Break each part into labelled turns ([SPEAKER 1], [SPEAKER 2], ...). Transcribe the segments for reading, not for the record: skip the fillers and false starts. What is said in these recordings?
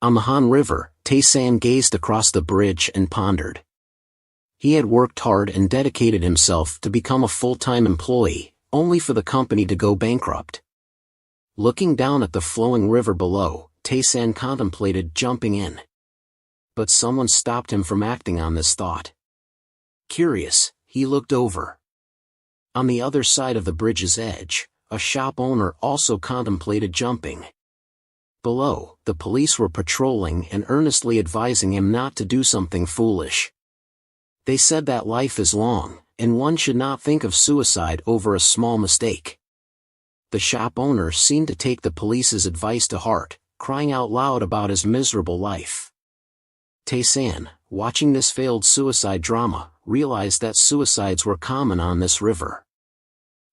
[SPEAKER 1] On the Han River, Taesan gazed across the bridge and pondered. He had worked hard and dedicated himself to become a full-time employee, only for the company to go bankrupt. Looking down at the flowing river below, Taesan contemplated jumping in. But someone stopped him from acting on this thought. Curious, he looked over. On the other side of the bridge's edge, a shop owner also contemplated jumping. Below, the police were patrolling and earnestly advising him not to do something foolish. They said that life is long, and one should not think of suicide over a small mistake. The shop owner seemed to take the police's advice to heart, crying out loud about his miserable life. Taesan, watching this failed suicide drama, realized that suicides were common on this river.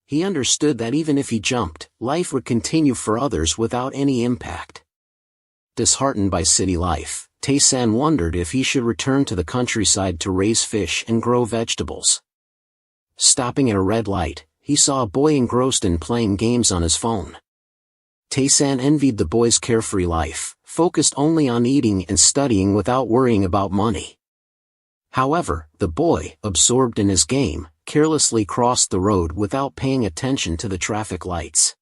[SPEAKER 1] He understood that even if he jumped, life would continue for others without any impact. Disheartened by city life, Taesan wondered if he should return to the countryside to raise fish and grow vegetables. Stopping at a red light, he saw a boy engrossed in playing games on his phone. Taesan envied the boy's carefree life, focused only on eating and studying without worrying about money. However, the boy, absorbed in his game, carelessly crossed the road without paying attention to the traffic lights.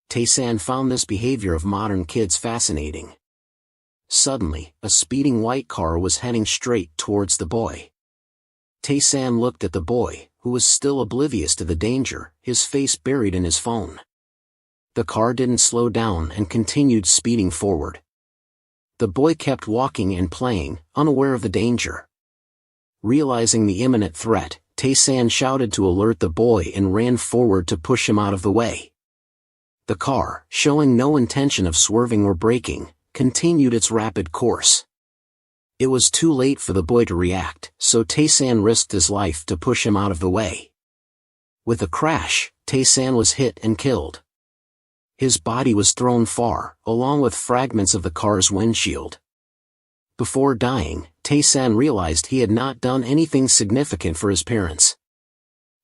[SPEAKER 1] Taesan found this behavior of modern kids fascinating. Suddenly, a speeding white car was heading straight towards the boy. Taesan looked at the boy, who was still oblivious to the danger, his face buried in his phone. The car didn't slow down and continued speeding forward. The boy kept walking and playing, unaware of the danger. Realizing the imminent threat, Taesan shouted to alert the boy and ran forward to push him out of the way. The car, showing no intention of swerving or braking, continued its rapid course. It was too late for the boy to react, so Taesan risked his life to push him out of the way. With a crash, Taesan was hit and killed. His body was thrown far, along with fragments of the car's windshield. Before dying, Taesan realized he had not done anything significant for his parents.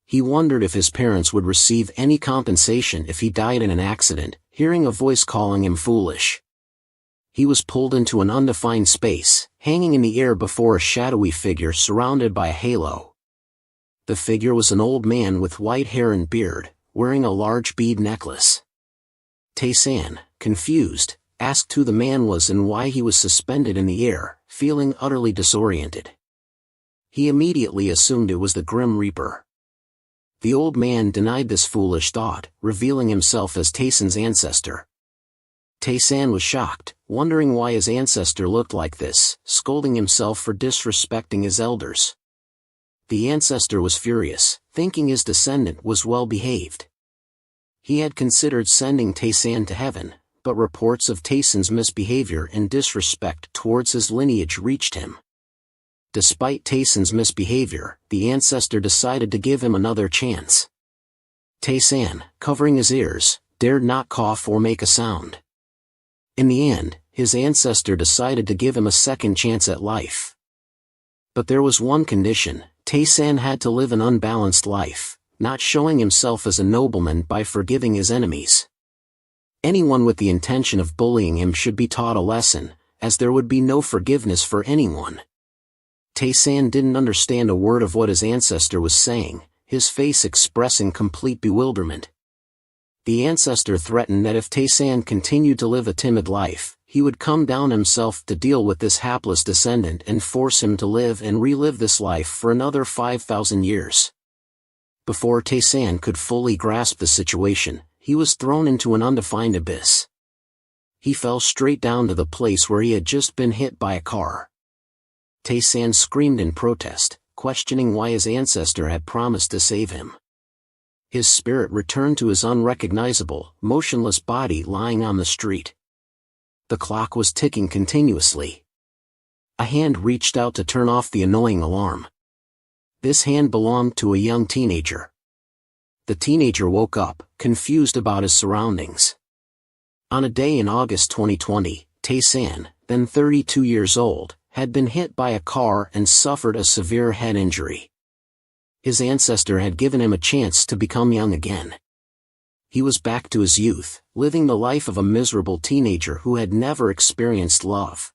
[SPEAKER 1] He wondered if his parents would receive any compensation if he died in an accident, hearing a voice calling him foolish. He was pulled into an undefined space, hanging in the air before a shadowy figure surrounded by a halo. The figure was an old man with white hair and beard, wearing a large bead necklace. Taesan, confused, asked who the man was and why he was suspended in the air, feeling utterly disoriented. He immediately assumed it was the Grim Reaper. The old man denied this foolish thought, revealing himself as Taesan's ancestor. Taesan was shocked, wondering why his ancestor looked like this, scolding himself for disrespecting his elders. The ancestor was furious, thinking his descendant was well behaved. He had considered sending Taesan to heaven, but reports of Taesan's misbehavior and disrespect towards his lineage reached him. Despite Taesan's misbehavior, the ancestor decided to give him another chance. Taesan, covering his ears, dared not cough or make a sound. In the end, his ancestor decided to give him a second chance at life. But there was one condition: Taesan had to live an unbalanced life, not showing himself as a nobleman by forgiving his enemies. Anyone with the intention of bullying him should be taught a lesson, as there would be no forgiveness for anyone. Taesan didn't understand a word of what his ancestor was saying, his face expressing complete bewilderment. The ancestor threatened that if Taesan continued to live a timid life, he would come down himself to deal with this hapless descendant and force him to live and relive this life for another 5,000 years. Before Taesan could fully grasp the situation, he was thrown into an undefined abyss. He fell straight down to the place where he had just been hit by a car. Taesan screamed in protest, questioning why his ancestor had promised to save him. His spirit returned to his unrecognizable, motionless body lying on the street. The clock was ticking continuously. A hand reached out to turn off the annoying alarm. This hand belonged to a young teenager. The teenager woke up, confused about his surroundings. On a day in August 2020, Taesan, then 32 years old, had been hit by a car and suffered a severe head injury. His ancestor had given him a chance to become young again. He was back to his youth, living the life of a miserable teenager who had never experienced love.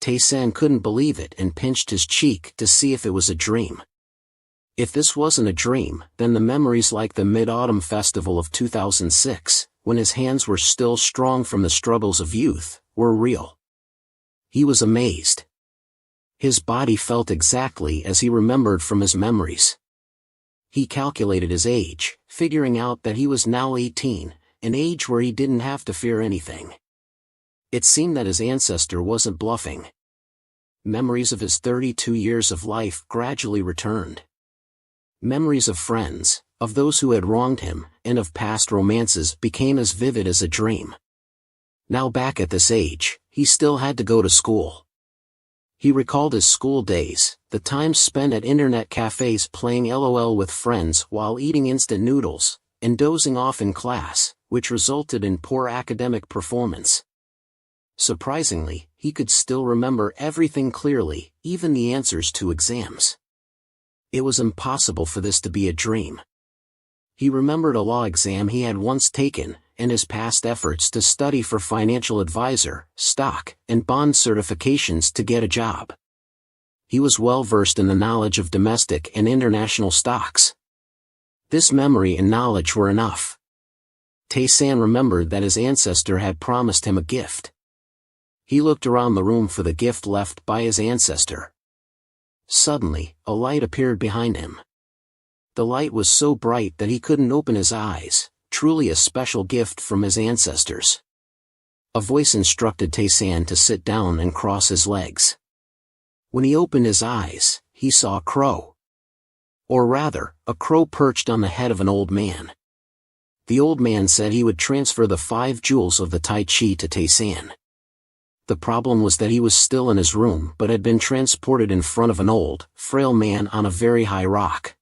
[SPEAKER 1] Taesan couldn't believe it and pinched his cheek to see if it was a dream. If this wasn't a dream, then the memories like the Mid-Autumn Festival of 2006, when his hands were still strong from the struggles of youth, were real. He was amazed. His body felt exactly as he remembered from his memories. He calculated his age, figuring out that he was now 18, an age where he didn't have to fear anything. It seemed that his ancestor wasn't bluffing. Memories of his 32 years of life gradually returned. Memories of friends, of those who had wronged him, and of past romances became as vivid as a dream. Now back at this age, he still had to go to school. He recalled his school days, the time spent at internet cafes playing LOL with friends while eating instant noodles, and dozing off in class, which resulted in poor academic performance. Surprisingly, he could still remember everything clearly, even the answers to exams. It was impossible for this to be a dream. He remembered a law exam he had once taken, and his past efforts to study for financial advisor, stock, and bond certifications to get a job. He was well versed in the knowledge of domestic and international stocks. This memory and knowledge were enough. Taesan remembered that his ancestor had promised him a gift. He looked around the room for the gift left by his ancestor. Suddenly, a light appeared behind him. The light was so bright that he couldn't open his eyes, truly a special gift from his ancestors. A voice instructed Taesan to sit down and cross his legs. When he opened his eyes, he saw a crow. Or rather, a crow perched on the head of an old man. The old man said he would transfer the 5 jewels of the Tai Chi to Taesan. The problem was that he was still in his room but had been transported in front of an old, frail man on a very high rock.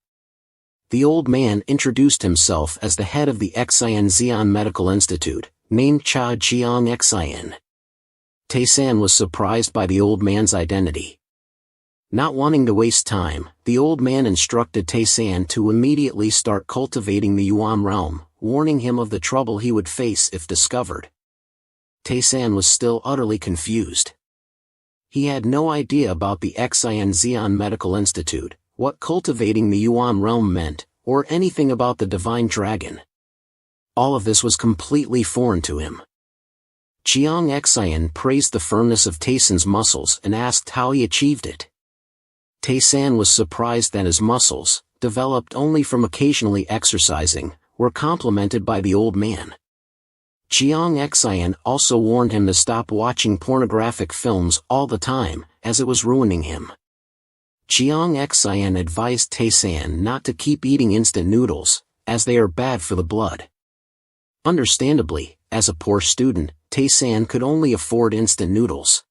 [SPEAKER 1] The old man introduced himself as the head of the Xian Xian Medical Institute, named Cha Jiang Xian. Taesan was surprised by the old man's identity. Not wanting to waste time, the old man instructed Taesan to immediately start cultivating the Yuan realm, warning him of the trouble he would face if discovered. Taesan was still utterly confused. He had no idea about the Xian Xian Medical Institute, what cultivating the Yuan realm meant, or anything about the divine dragon. All of this was completely foreign to him. Jiang Xian praised the firmness of Taesan's muscles and asked how he achieved it. Taesan was surprised that his muscles, developed only from occasionally exercising, were complimented by the old man. Jiang Xian also warned him to stop watching pornographic films all the time, as it was ruining him. Jiang Xian advised Taesan not to keep eating instant noodles, as they are bad for the blood. Understandably, as a poor student, Taesan could only afford instant noodles.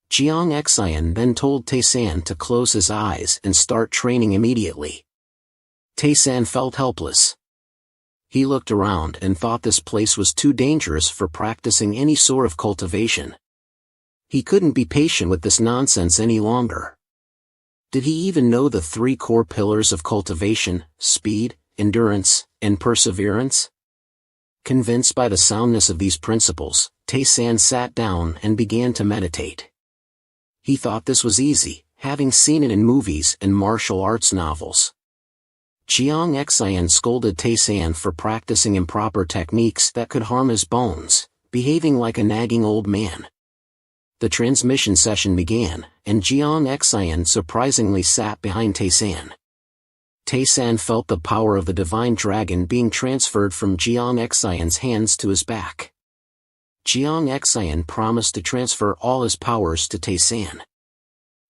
[SPEAKER 1] Jiang Xian then told Taesan to close his eyes and start training immediately. Taesan felt helpless. He looked around and thought this place was too dangerous for practicing any sort of cultivation. He couldn't be patient with this nonsense any longer. Did he even know the 3 core pillars of cultivation: speed, endurance, and perseverance? Convinced by the soundness of these principles, Taesan sat down and began to meditate. He thought this was easy, having seen it in movies and martial arts novels. Jiang Xian scolded Taesan for practicing improper techniques that could harm his bones, behaving like a nagging old man. The transmission session began, and Jiang Xian surprisingly sat behind Taesan. Taesan felt the power of the divine dragon being transferred from Jiang Xian's hands to his back. Jiang Xian promised to transfer all his powers to Taesan.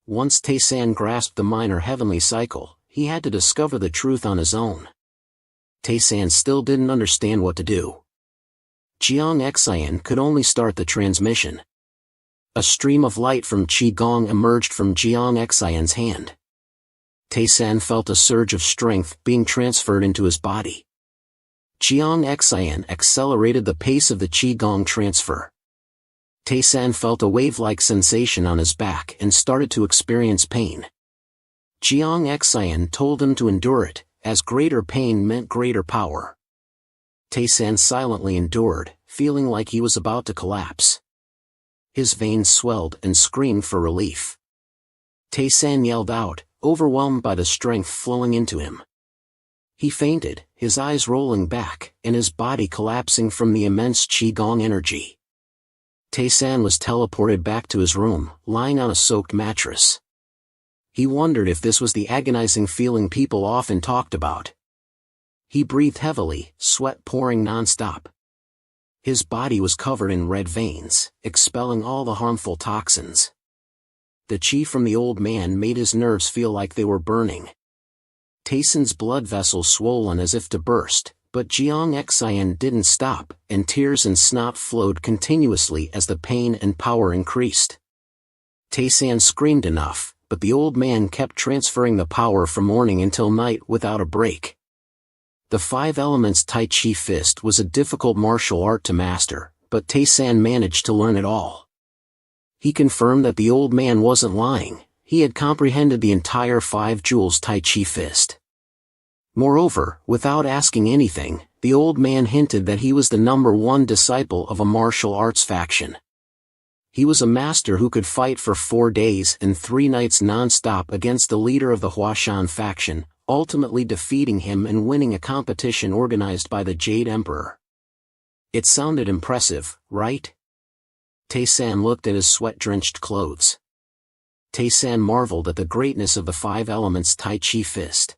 [SPEAKER 1] Once Taesan grasped the minor heavenly cycle, he had to discover the truth on his own. Taesan still didn't understand what to do. Jiang Xian could only start the transmission. A stream of light from Qigong emerged from Jiang Xian's hand. Taesan felt a surge of strength being transferred into his body. Jiang Xian accelerated the pace of the Qigong transfer. Taesan felt a wave-like sensation on his back and started to experience pain. Jiang Xian told him to endure it, as greater pain meant greater power. Taesan silently endured, feeling like he was about to collapse. His veins swelled and screamed for relief. Taesan yelled out, overwhelmed by the strength flowing into him. He fainted, his eyes rolling back, and his body collapsing from the immense qigong energy. Taesan was teleported back to his room, lying on a soaked mattress. He wondered if this was the agonizing feeling people often talked about. He breathed heavily, sweat pouring non-stop. His body was covered in red veins, expelling all the harmful toxins. The qi from the old man made his nerves feel like they were burning. Taesan's blood vessels swollen as if to burst, but Jiang Xian didn't stop, and tears and snot flowed continuously as the pain and power increased. Taesan screamed enough, but the old man kept transferring the power from morning until night without a break. The 5 elements Tai Chi fist was a difficult martial art to master, but Taesan managed to learn it all. He confirmed that the old man wasn't lying, he had comprehended the entire 5 jewels Tai Chi fist. Moreover, without asking anything, the old man hinted that he was the #1 disciple of a martial arts faction. He was a master who could fight for 4 days and 3 nights non-stop against the leader of the Huashan faction, ultimately defeating him and winning a competition organized by the Jade Emperor. It sounded impressive, right? Taesan looked at his sweat-drenched clothes. Taesan marveled at the greatness of the 5 elements Tai Chi fist.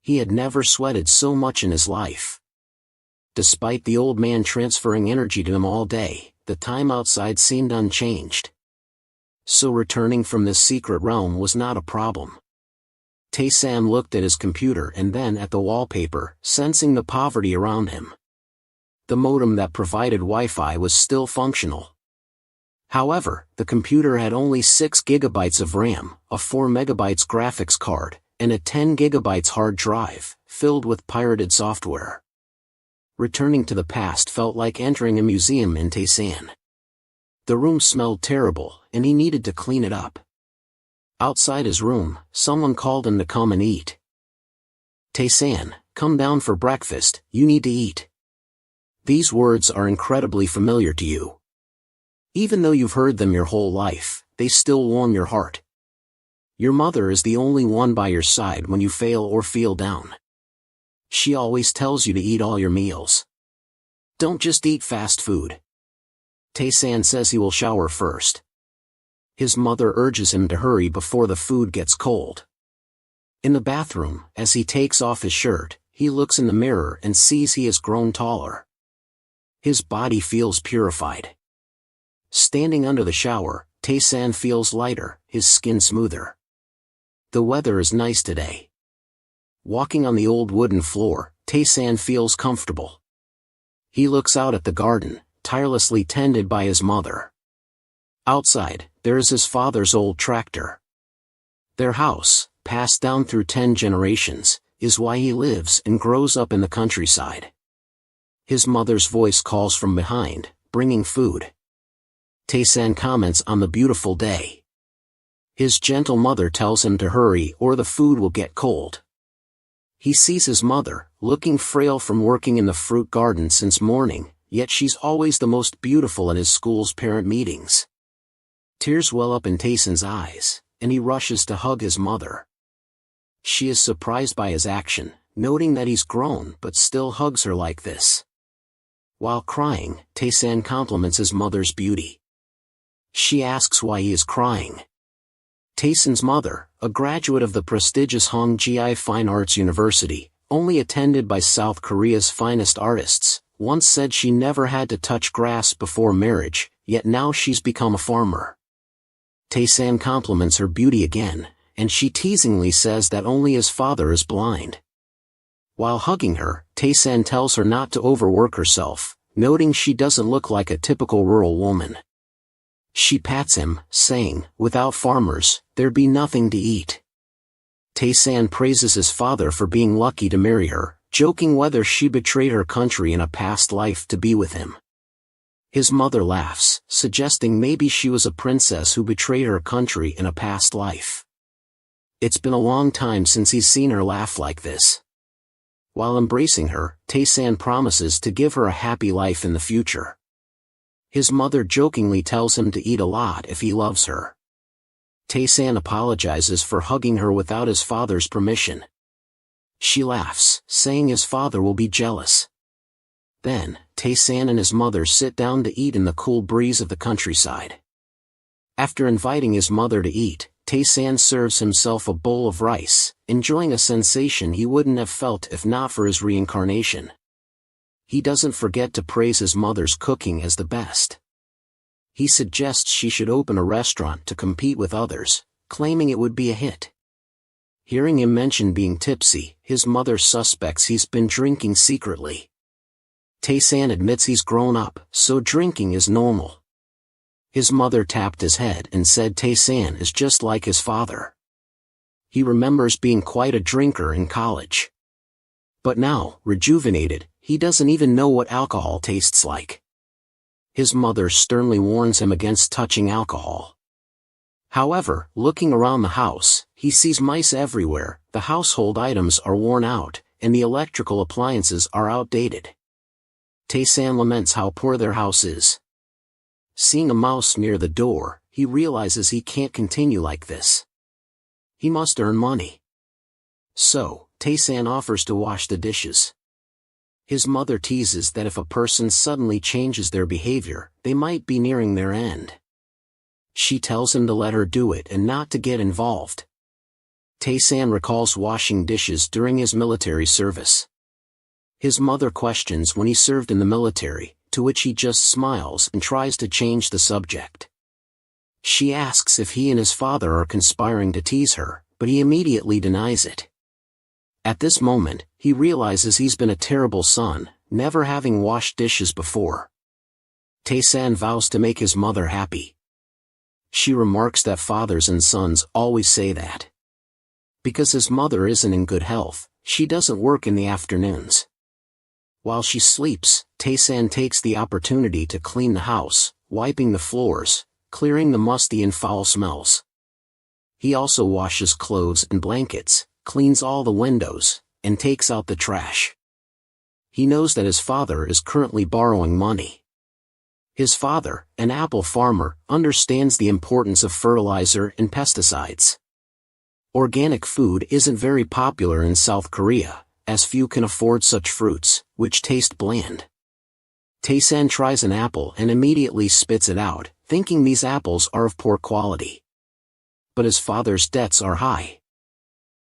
[SPEAKER 1] He had never sweated so much in his life. Despite the old man transferring energy to him all day, the time outside seemed unchanged. So returning from this secret realm was not a problem. Taesan looked at his computer and then at the wallpaper, sensing the poverty around him. The modem that provided Wi-Fi was still functional. However, the computer had only 6 GB of RAM, a 4 MB graphics card, and a 10 GB hard drive, filled with pirated software. Returning to the past felt like entering a museum in Taesan. The room smelled terrible, and he needed to clean it up. Outside his room, someone called him to come and eat. Taesan, come down for breakfast, you need to eat. These words are incredibly familiar to you. Even though you've heard them your whole life, they still warm your heart. Your mother is the only one by your side when you fail or feel down. She always tells you to eat all your meals. Don't just eat fast food. Taesan says he will shower first. His mother urges him to hurry before the food gets cold. In the bathroom, as he takes off his shirt, he looks in the mirror and sees he has grown taller. His body feels purified. Standing under the shower, Taesan feels lighter, his skin smoother. The weather is nice today. Walking on the old wooden floor, Taesan feels comfortable. He looks out at the garden, tirelessly tended by his mother. Outside, there is his father's old tractor. Their house, passed down through 10 generations, is why he lives and grows up in the countryside. His mother's voice calls from behind, bringing food. Taesan comments on the beautiful day. His gentle mother tells him to hurry or the food will get cold. He sees his mother, looking frail from working in the fruit garden since morning, yet she's always the most beautiful at his school's parent meetings. Tears well up in Taesan's eyes, and he rushes to hug his mother. She is surprised by his action, noting that he's grown but still hugs her like this. While crying, Taesan compliments his mother's beauty. She asks why he is crying. Taesan's mother, a graduate of the prestigious Hongji Fine Arts University, only attended by South Korea's finest artists, once said she never had to touch grass before marriage, yet now she's become a farmer. Taesan compliments her beauty again, and she teasingly says that only his father is blind. While hugging her, Taesan tells her not to overwork herself, noting she doesn't look like a typical rural woman. She pats him, saying, without farmers, there'd be nothing to eat. Taesan praises his father for being lucky to marry her, joking whether she betrayed her country in a past life to be with him. His mother laughs, suggesting maybe she was a princess who betrayed her country in a past life. It's been a long time since he's seen her laugh like this. While embracing her, Taesan promises to give her a happy life in the future. His mother jokingly tells him to eat a lot if he loves her. Taesan apologizes for hugging her without his father's permission. She laughs, saying his father will be jealous. Then, Taesan and his mother sit down to eat in the cool breeze of the countryside. After inviting his mother to eat, Taesan serves himself a bowl of rice, enjoying a sensation he wouldn't have felt if not for his reincarnation. He doesn't forget to praise his mother's cooking as the best. He suggests she should open a restaurant to compete with others, claiming it would be a hit. Hearing him mention being tipsy, his mother suspects he's been drinking secretly. Taesan admits he's grown up, so drinking is normal. His mother tapped his head and said Taesan is just like his father. He remembers being quite a drinker in college. But now, rejuvenated, he doesn't even know what alcohol tastes like. His mother sternly warns him against touching alcohol. However, looking around the house, he sees mice everywhere, the household items are worn out, and the electrical appliances are outdated. Taesan laments how poor their house is. Seeing a mouse near the door, he realizes he can't continue like this. He must earn money. So, Taesan offers to wash the dishes. His mother teases that if a person suddenly changes their behavior, they might be nearing their end. She tells him to let her do it and not to get involved. Taesan recalls washing dishes during his military service. His mother questions when he served in the military, to which he just smiles and tries to change the subject. She asks if he and his father are conspiring to tease her, but he immediately denies it. At this moment, he realizes he's been a terrible son, never having washed dishes before. Taesan vows to make his mother happy. She remarks that fathers and sons always say that. Because his mother isn't in good health, she doesn't work in the afternoons. While she sleeps, Taesan takes the opportunity to clean the house, wiping the floors, clearing the musty and foul smells. He also washes clothes and blankets, cleans all the windows, and takes out the trash. He knows that his father is currently borrowing money. His father, an apple farmer, understands the importance of fertilizer and pesticides. Organic food isn't very popular in South Korea, as few can afford such fruits, which taste bland. Taesan tries an apple and immediately spits it out, thinking these apples are of poor quality. But his father's debts are high.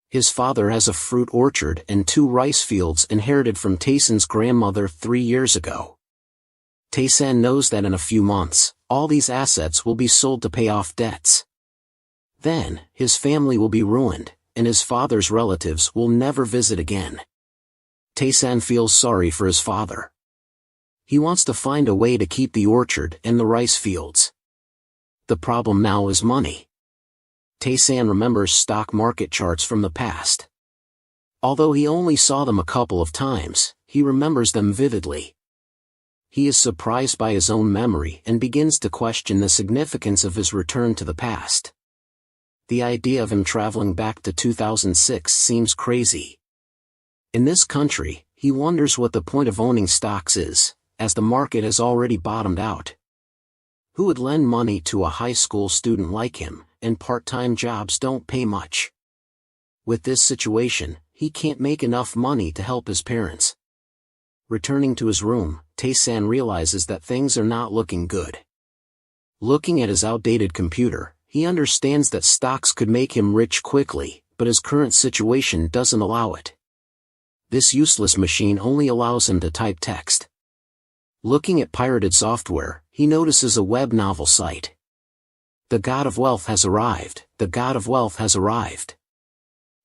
[SPEAKER 1] His father has a fruit orchard and 2 rice fields inherited from Taesan's grandmother 3 years ago. Taesan knows that in a few months, all these assets will be sold to pay off debts. Then, his family will be ruined, and his father's relatives will never visit again. Taesan feels sorry for his father. He wants to find a way to keep the orchard and the rice fields. The problem now is money. Taesan remembers stock market charts from the past. Although he only saw them a couple of times, he remembers them vividly. He is surprised by his own memory and begins to question the significance of his return to the past. The idea of him traveling back to 2006 seems crazy. In this country, he wonders what the point of owning stocks is, as the market has already bottomed out. Who would lend money to a high school student like him, and part-time jobs don't pay much? With this situation, he can't make enough money to help his parents. Returning to his room, Taesan realizes that things are not looking good. Looking at his outdated computer, he understands that stocks could make him rich quickly, but his current situation doesn't allow it. This useless machine only allows him to type text. Looking at pirated software, he notices a web novel site. The God of Wealth has arrived, the God of Wealth has arrived.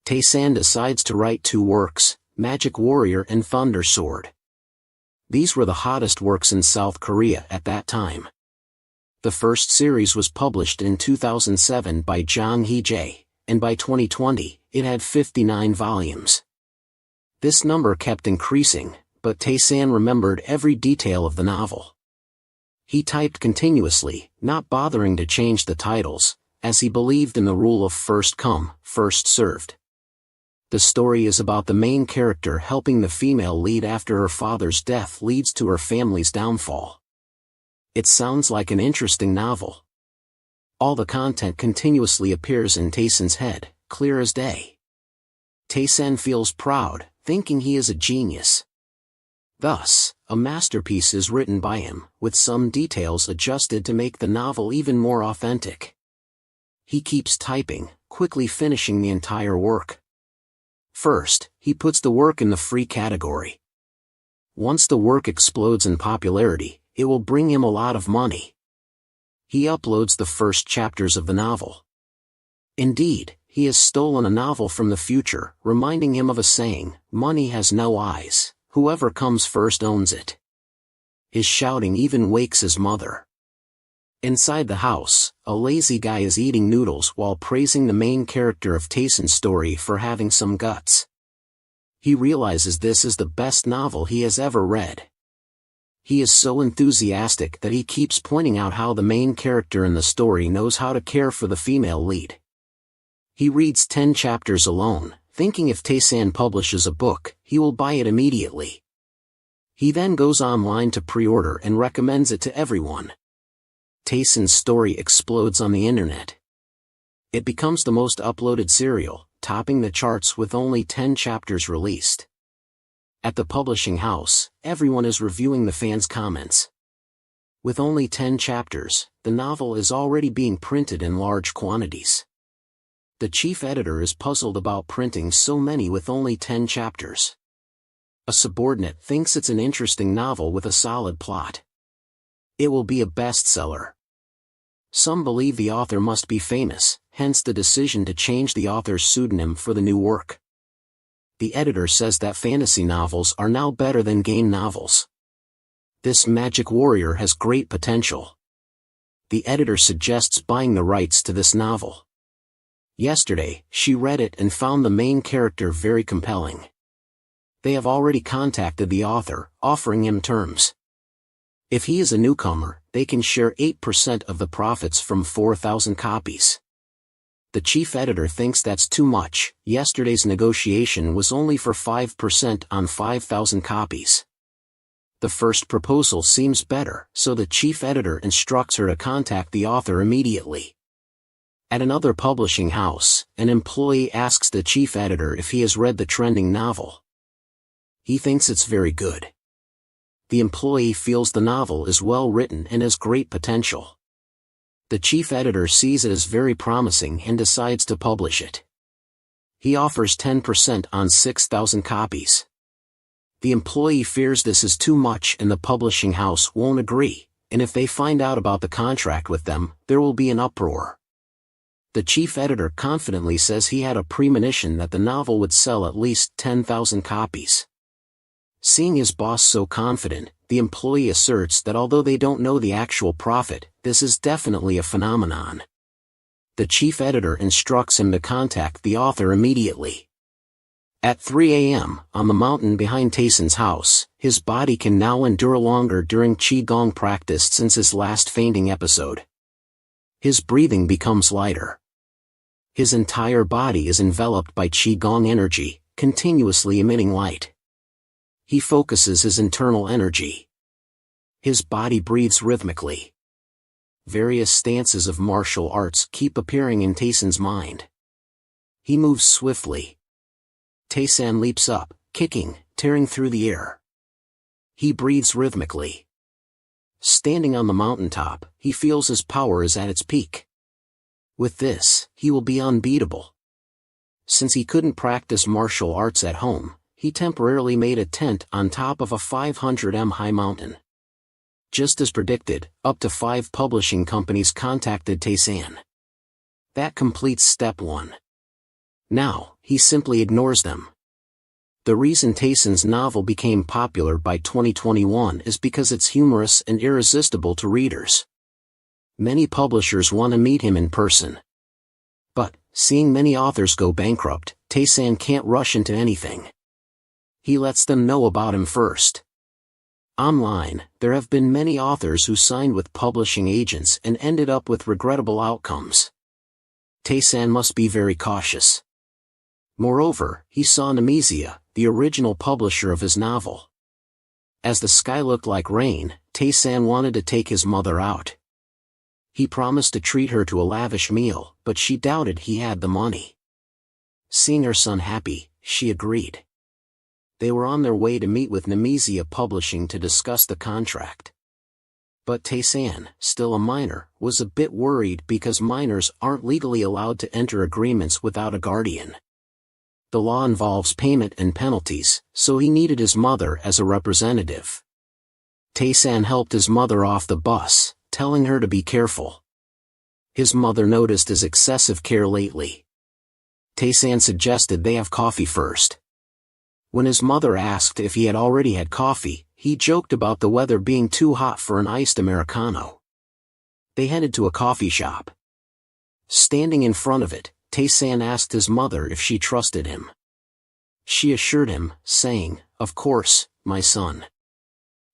[SPEAKER 1] Taesan decides to write 2 works, Magic Warrior and Thunder Sword. These were the hottest works in South Korea at that time. The first series was published in 2007 by Jang Taesan, and by 2020, it had 59 volumes. This number kept increasing, but Taesan remembered every detail of the novel. He typed continuously, not bothering to change the titles, as he believed in the rule of first come, first served. The story is about the main character helping the female lead after her father's death leads to her family's downfall. It sounds like an interesting novel. All the content continuously appears in Taesan's head, clear as day. Taesan feels proud, thinking he is a genius. Thus, a masterpiece is written by him, with some details adjusted to make the novel even more authentic. He keeps typing, quickly finishing the entire work. First, he puts the work in the free category. Once the work explodes in popularity, it will bring him a lot of money. He uploads the first chapters of the novel. Indeed, he has stolen a novel from the future, reminding him of a saying, "Money has no eyes, whoever comes first owns it." His shouting even wakes his mother. Inside the house, a lazy guy is eating noodles while praising the main character of Taesan's story for having some guts. He realizes this is the best novel he has ever read. He is so enthusiastic that he keeps pointing out how the main character in the story knows how to care for the female lead. He reads 10 chapters alone, thinking if Taesan publishes a book, he will buy it immediately. He then goes online to pre-order and recommends it to everyone. Taesan's story explodes on the internet. It becomes the most uploaded serial, topping the charts with only 10 chapters released. At the publishing house, everyone is reviewing the fans' comments. With only 10 chapters, the novel is already being printed in large quantities. The chief editor is puzzled about printing so many with only 10 chapters. A subordinate thinks it's an interesting novel with a solid plot. It will be a bestseller. Some believe the author must be famous, hence the decision to change the author's pseudonym for the new work. The editor says that fantasy novels are now better than game novels. This magic warrior has great potential. The editor suggests buying the rights to this novel. Yesterday, she read it and found the main character very compelling. They have already contacted the author, offering him terms. If he is a newcomer, they can share 8% of the profits from 4,000 copies. The chief editor thinks that's too much. Yesterday's negotiation was only for 5% on 5,000 copies. The first proposal seems better, so the chief editor instructs her to contact the author immediately. At another publishing house, an employee asks the chief editor if he has read the trending novel. He thinks it's very good. The employee feels the novel is well written and has great potential. The chief editor sees it as very promising and decides to publish it. He offers 10% on 6,000 copies. The employee fears this is too much and the publishing house won't agree, and if they find out about the contract with them, there will be an uproar. The chief editor confidently says he had a premonition that the novel would sell at least 10,000 copies. Seeing his boss so confident, the employee asserts that although they don't know the actual profit, this is definitely a phenomenon. The chief editor instructs him to contact the author immediately. At 3 a.m., on the mountain behind Taesan's house, his body can now endure longer during Qigong practice since his last fainting episode. His breathing becomes lighter. His entire body is enveloped by Qigong energy, continuously emitting light. He focuses his internal energy. His body breathes rhythmically. Various stances of martial arts keep appearing in Taesan's mind. He moves swiftly. Taesan leaps up, kicking, tearing through the air. He breathes rhythmically. Standing on the mountaintop, he feels his power is at its peak. With this, he will be unbeatable. Since he couldn't practice martial arts at home, he temporarily made a tent on top of a 500m high mountain. Just as predicted, up to 5 publishing companies contacted Taesan. That completes step 1. Now, he simply ignores them. The reason Taesan's novel became popular by 2021 is because it's humorous and irresistible to readers. Many publishers want to meet him in person. But, seeing many authors go bankrupt, Taesan can't rush into anything. He lets them know about him first. Online, there have been many authors who signed with publishing agents and ended up with regrettable outcomes. Taesan must be very cautious. Moreover, he saw Nemezia, the original publisher of his novel. As the sky looked like rain, Taesan wanted to take his mother out. He promised to treat her to a lavish meal, but she doubted he had the money. Seeing her son happy, she agreed. They were on their way to meet with Nemezia Publishing to discuss the contract. But Taesan, still a minor, was a bit worried because minors aren't legally allowed to enter agreements without a guardian. The law involves payment and penalties, so he needed his mother as a representative. Taesan helped his mother off the bus, telling her to be careful. His mother noticed his excessive care lately. Taesan suggested they have coffee first. When his mother asked if he had already had coffee, he joked about the weather being too hot for an iced Americano. They headed to a coffee shop. Standing in front of it, Taesan asked his mother if she trusted him. She assured him, saying, "Of course, my son."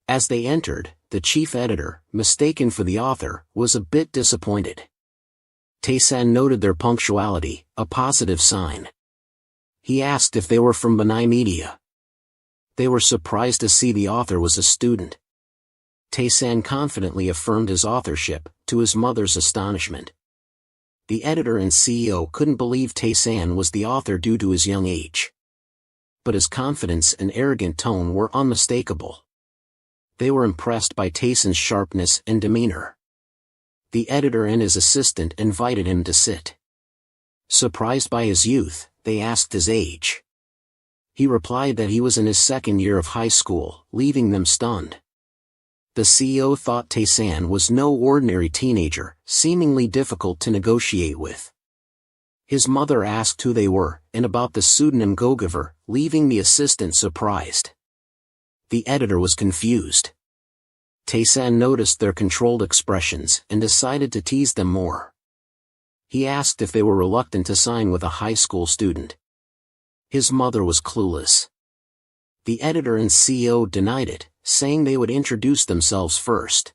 [SPEAKER 1] As they entered, the chief editor, mistaken for the author, was a bit disappointed. Taesan noted their punctuality, a positive sign. He asked if they were from Manhwa Media. They were surprised to see the author was a student. Taesan confidently affirmed his authorship, to his mother's astonishment. The editor and CEO couldn't believe Taesan was the author due to his young age. But his confidence and arrogant tone were unmistakable. They were impressed by Taesan's sharpness and demeanor. The editor and his assistant invited him to sit. Surprised by his youth, they asked his age. He replied that he was in his second year of high school, leaving them stunned. The CEO thought Taesan was no ordinary teenager, seemingly difficult to negotiate with. His mother asked who they were, and about the pseudonym Gogiver, leaving the assistant surprised. The editor was confused. Taesan noticed their controlled expressions and decided to tease them more. He asked if they were reluctant to sign with a high school student. His mother was clueless. The editor and CEO denied it, saying they would introduce themselves first.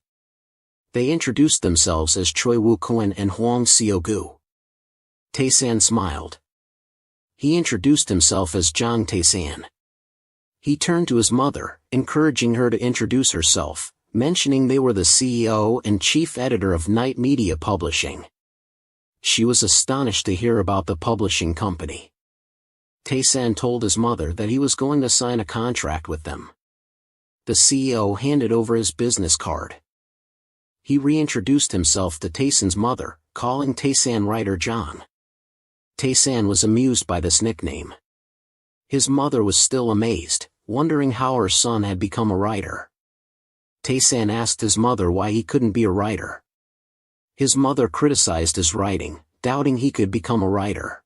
[SPEAKER 1] They introduced themselves as Choi Woo Koen and Hwang Seo-gu. Taesan smiled. He introduced himself as Jang Taesan. He turned to his mother, encouraging her to introduce herself, mentioning they were the CEO and chief editor of Night Media Publishing. She was astonished to hear about the publishing company. Taesan told his mother that he was going to sign a contract with them. The CEO handed over his business card. He reintroduced himself to Taesan's mother, calling Taesan writer John. Taesan was amused by this nickname. His mother was still amazed, wondering how her son had become a writer. Taesan asked his mother why he couldn't be a writer. His mother criticized his writing, doubting he could become a writer.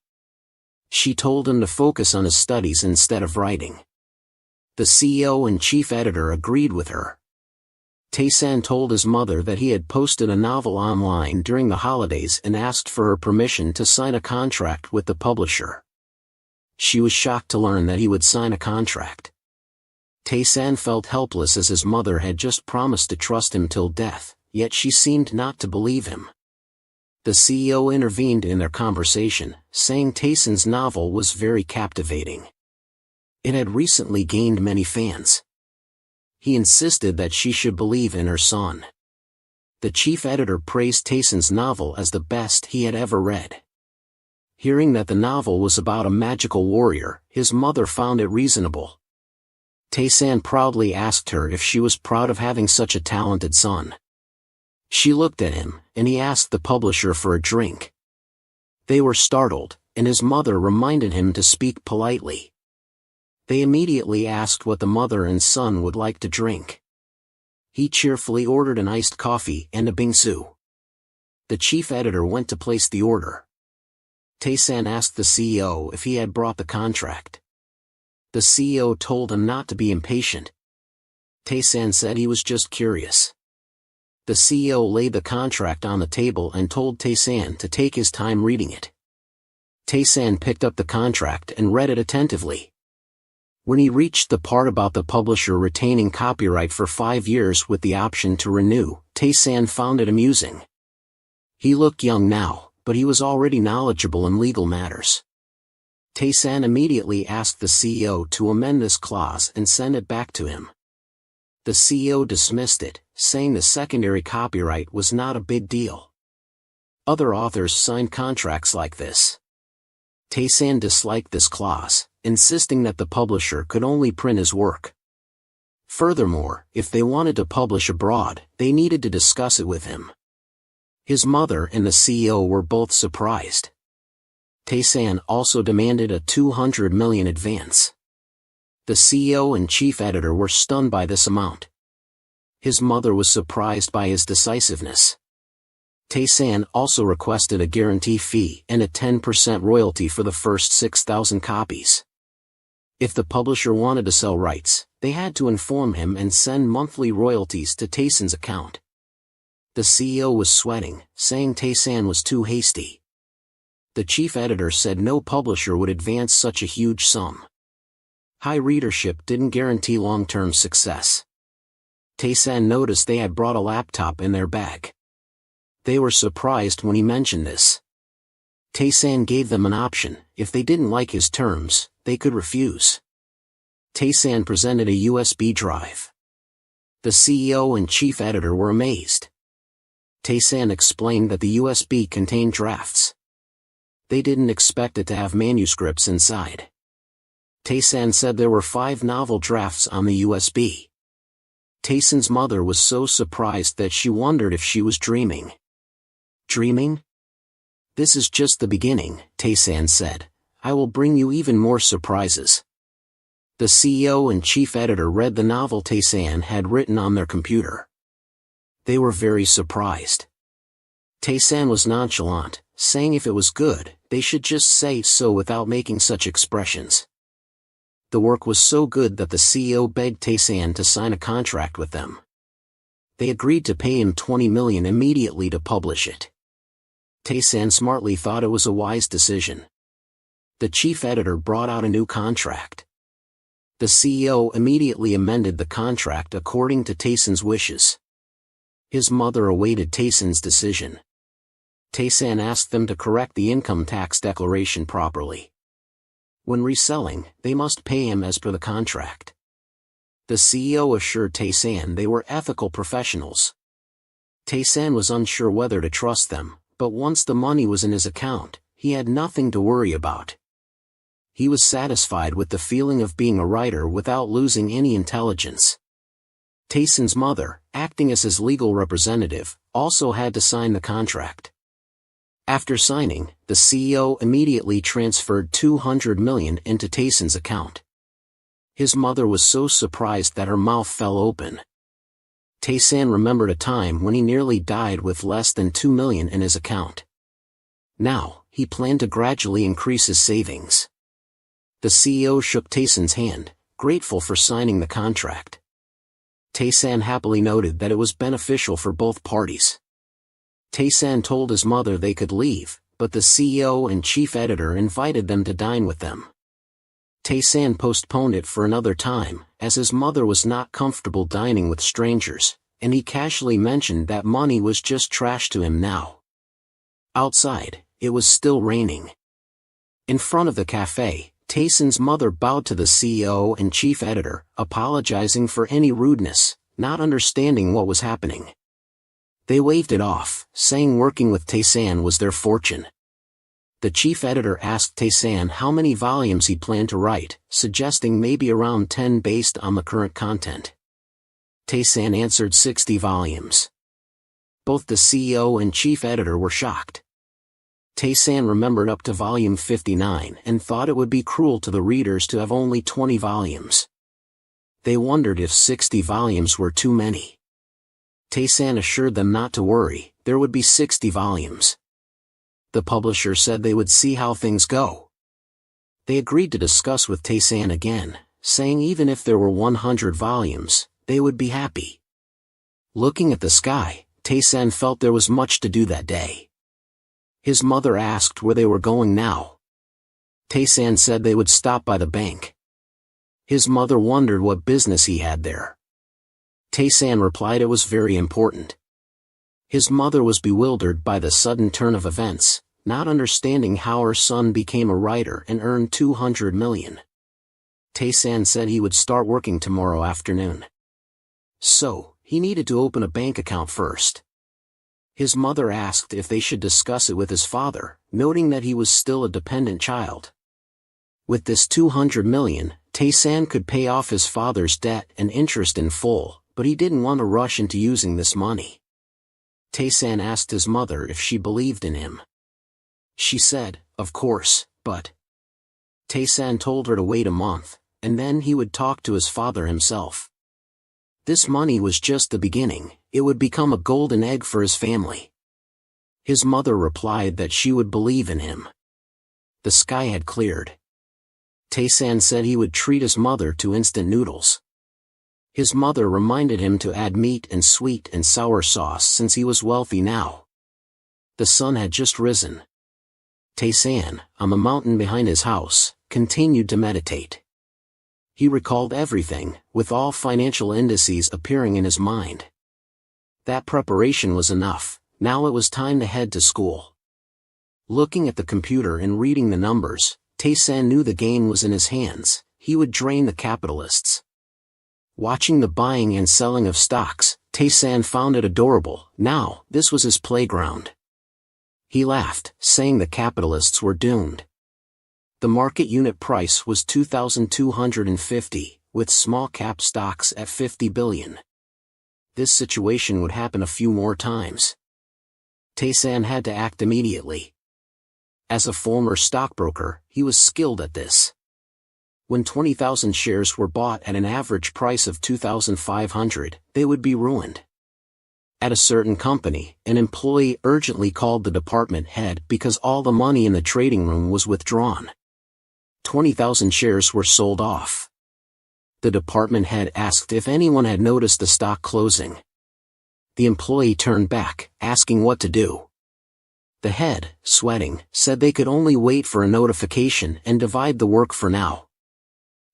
[SPEAKER 1] She told him to focus on his studies instead of writing. The CEO and chief editor agreed with her. Taesan told his mother that he had posted a novel online during the holidays and asked for her permission to sign a contract with the publisher. She was shocked to learn that he would sign a contract. Taesan felt helpless as his mother had just promised to trust him till death, yet she seemed not to believe him. The CEO intervened in their conversation, saying Taesan's novel was very captivating. It had recently gained many fans. He insisted that she should believe in her son. The chief editor praised Taesan's novel as the best he had ever read. Hearing that the novel was about a magical warrior, his mother found it reasonable. Taesan proudly asked her if she was proud of having such a talented son. She looked at him, and he asked the publisher for a drink. They were startled, and his mother reminded him to speak politely. They immediately asked what the mother and son would like to drink. He cheerfully ordered an iced coffee and a bingsu. The chief editor went to place the order. Taesan asked the CEO if he had brought the contract. The CEO told him not to be impatient. Taesan said he was just curious. The CEO laid the contract on the table and told Taesan to take his time reading it. Taesan picked up the contract and read it attentively. When he reached the part about the publisher retaining copyright for 5 years with the option to renew, Taesan found it amusing. He looked young now, but he was already knowledgeable in legal matters. Taesan immediately asked the CEO to amend this clause and send it back to him. The CEO dismissed it, saying the secondary copyright was not a big deal. Other authors signed contracts like this. Taesan disliked this clause, insisting that the publisher could only print his work. Furthermore, if they wanted to publish abroad, they needed to discuss it with him. His mother and the CEO were both surprised. Taesan also demanded a 200 million advance. The CEO and chief editor were stunned by this amount. His mother was surprised by his decisiveness. Taesan also requested a guarantee fee and a 10% royalty for the first 6,000 copies. If the publisher wanted to sell rights, they had to inform him and send monthly royalties to Taesan's account. The CEO was sweating, saying Taesan was too hasty. The chief editor said no publisher would advance such a huge sum. High readership didn't guarantee long-term success. Taesan noticed they had brought a laptop in their bag. They were surprised when he mentioned this. Taesan gave them an option: if they didn't like his terms, they could refuse. Taesan presented a USB drive. The CEO and chief editor were amazed. Taesan explained that the USB contained drafts. They didn't expect it to have manuscripts inside. Taesan said there were 5 novel drafts on the USB. Taesan's mother was so surprised that she wondered if she was dreaming. Dreaming? This is just the beginning, Taesan said. I will bring you even more surprises. The CEO and chief editor read the novel Taesan had written on their computer. They were very surprised. Taesan was nonchalant, saying if it was good, they should just say so without making such expressions. The work was so good that the CEO begged Taesan to sign a contract with them. They agreed to pay him 20 million immediately to publish it. Taesan smartly thought it was a wise decision. The chief editor brought out a new contract. The CEO immediately amended the contract according to Taesan's wishes. His mother awaited Taesan's decision. Taesan asked them to correct the income tax declaration properly. When reselling, they must pay him as per the contract. The CEO assured Taesan they were ethical professionals. Taesan was unsure whether to trust them, but once the money was in his account, he had nothing to worry about. He was satisfied with the feeling of being a writer without losing any intelligence. Taesan's mother, acting as his legal representative, also had to sign the contract. After signing, the CEO immediately transferred 200 million into Taesan's account. His mother was so surprised that her mouth fell open. Taesan remembered a time when he nearly died with less than 2 million in his account. Now, he planned to gradually increase his savings. The CEO shook Taesan's hand, grateful for signing the contract. Taesan happily noted that it was beneficial for both parties. Taesan told his mother they could leave, but the CEO and chief editor invited them to dine with them. Taesan postponed it for another time, as his mother was not comfortable dining with strangers, and he casually mentioned that money was just trash to him now. Outside, it was still raining. In front of the cafe, Taesan's mother bowed to the CEO and chief editor, apologizing for any rudeness, not understanding what was happening. They waved it off, saying working with Taesan was their fortune. The chief editor asked Taesan how many volumes he planned to write, suggesting maybe around 10 based on the current content. Taesan answered 60 volumes. Both the CEO and chief editor were shocked. Taesan remembered up to volume 59 and thought it would be cruel to the readers to have only 20 volumes. They wondered if 60 volumes were too many. Taesan assured them not to worry, there would be 60 volumes. The publisher said they would see how things go. They agreed to discuss with Taesan again, saying even if there were 100 volumes, they would be happy. Looking at the sky, Taesan felt there was much to do that day. His mother asked where they were going now. Taesan said they would stop by the bank. His mother wondered what business he had there. Taesan replied it was very important. His mother was bewildered by the sudden turn of events, not understanding how her son became a writer and earned 200 million. Taesan said he would start working tomorrow afternoon. So, he needed to open a bank account first. His mother asked if they should discuss it with his father, noting that he was still a dependent child. With this 200 million, Taesan could pay off his father's debt and interest in full, but he didn't want to rush into using this money. Taesan asked his mother if she believed in him. She said, of course, but Taesan told her to wait a month, and then he would talk to his father himself. This money was just the beginning, it would become a golden egg for his family. His mother replied that she would believe in him. The sky had cleared. Taesan said he would treat his mother to instant noodles. His mother reminded him to add meat and sweet and sour sauce since he was wealthy now. The sun had just risen. Taesan, on the mountain behind his house, continued to meditate. He recalled everything, with all financial indices appearing in his mind. That preparation was enough, now it was time to head to school. Looking at the computer and reading the numbers, Taesan knew the game was in his hands, he would drain the capitalists. Watching the buying and selling of stocks, Taesan found it adorable. Now, this was his playground. He laughed, saying the capitalists were doomed. The market unit price was 2,250, with small cap stocks at 50 billion. This situation would happen a few more times. Taesan had to act immediately. As a former stockbroker, he was skilled at this. When 20,000 shares were bought at an average price of 2,500, they would be ruined. At a certain company, an employee urgently called the department head because all the money in the trading room was withdrawn. 20,000 shares were sold off. The department head asked if anyone had noticed the stock closing. The employee turned back, asking what to do. The head, sweating, said they could only wait for a notification and divide the work for now.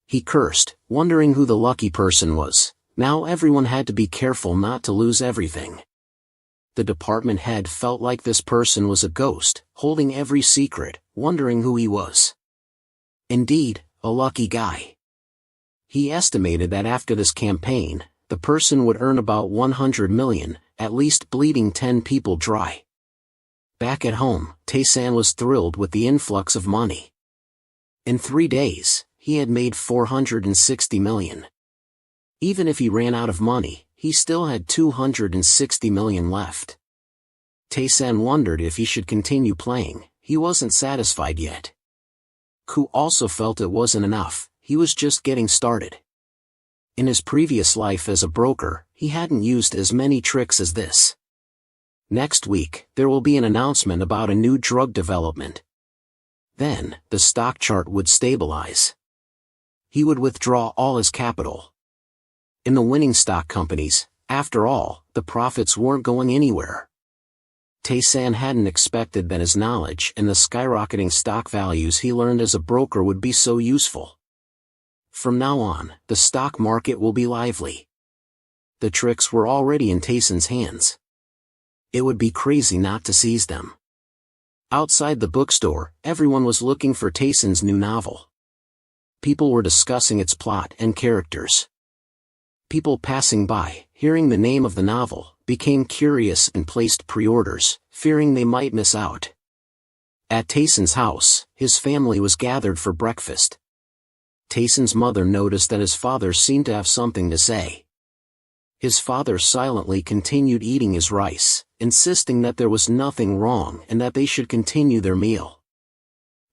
[SPEAKER 1] He cursed, wondering who the lucky person was. Now everyone had to be careful not to lose everything. The department head felt like this person was a ghost, holding every secret, wondering who he was. Indeed, a lucky guy. He estimated that after this campaign, the person would earn about 100 million, at least bleeding 10 people dry. Back at home, Taesan was thrilled with the influx of money. In 3 days, he had made 460 million. Even if he ran out of money, he still had 260 million left. Taesan wondered if he should continue playing, he wasn't satisfied yet. Ku also felt it wasn't enough, he was just getting started. In his previous life as a broker, he hadn't used as many tricks as this. Next week, there will be an announcement about a new drug development. Then, the stock chart would stabilize. He would withdraw all his capital. In the winning stock companies, after all, the profits weren't going anywhere. Taesan hadn't expected that his knowledge and the skyrocketing stock values he learned as a broker would be so useful. From now on, the stock market will be lively. The tricks were already in Taesan's hands. It would be crazy not to seize them. Outside the bookstore, everyone was looking for Taesan's new novel. People were discussing its plot and characters. People passing by, hearing the name of the novel, became curious and placed pre-orders, fearing they might miss out. At Taesan's house, his family was gathered for breakfast. Taesan's mother noticed that his father seemed to have something to say. His father silently continued eating his rice, insisting that there was nothing wrong and that they should continue their meal.